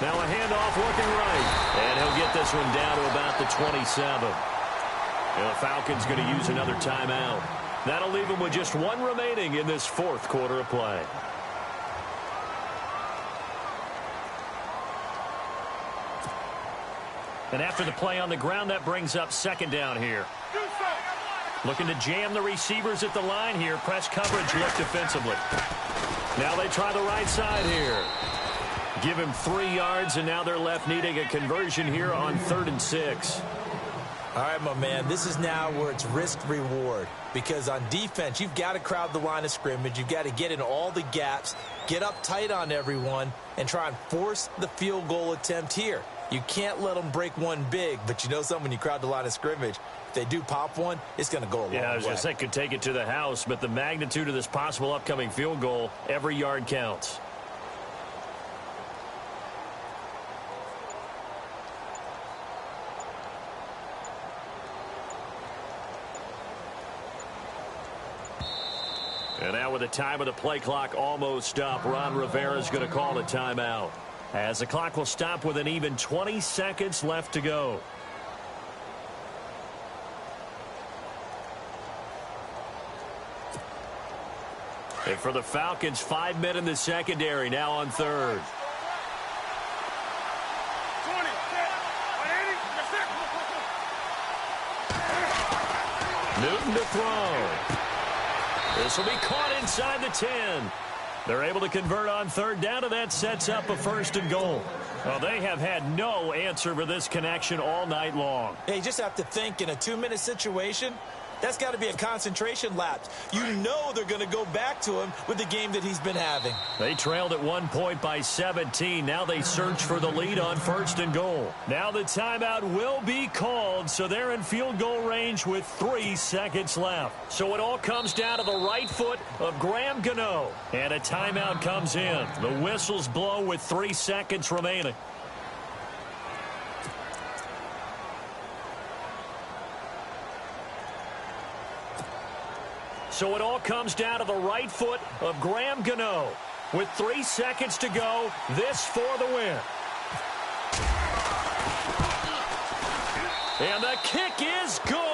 Now a handoff looking right. And he'll get this one down to about the 27. And the Falcons going to use another timeout. That'll leave them with just 1 remaining in this 4th quarter of play. And after the play on the ground, that brings up second down here. Looking to jam the receivers at the line here. Press coverage look defensively. Now they try the right side here. Give him 3 yards, and now they're left needing a conversion here on 3rd and 6. All right, my man, this is now where it's risk-reward. Because on defense, you've got to crowd the line of scrimmage. You've got to get in all the gaps, get up tight on everyone, and try and force the field goal attempt here. You can't let them break one big, but you know something, when you crowd the line of scrimmage, if they do pop one, it's going to go a long way. Yeah, I was going to say, could take it to the house, but the magnitude of this possible upcoming field goal, every yard counts. And now with the time of the play clock almost up, Ron Rivera's going to call a timeout. As the clock will stop with an even 20 seconds left to go. And for the Falcons, 5 men in the secondary now on 3rd. Newton to throw. This will be caught inside the 10. They're able to convert on 3rd down, and that sets up a 1st and goal. Well, they have had no answer for this connection all night long. Yeah, you just have to think in a 2-minute situation, That's got to be a concentration lapse. You know they're going to go back to him with the game that he's been having. They trailed at 1 point by 17. Now they search for the lead on 1st and goal. Now the timeout will be called, so they're in field goal range with 3 seconds left. So it all comes down to the right foot of Graham Gano. And a timeout comes in. The whistles blow with 3 seconds remaining. So it all comes down to the right foot of Graham Gano. With 3 seconds to go, this for the win. And the kick is good.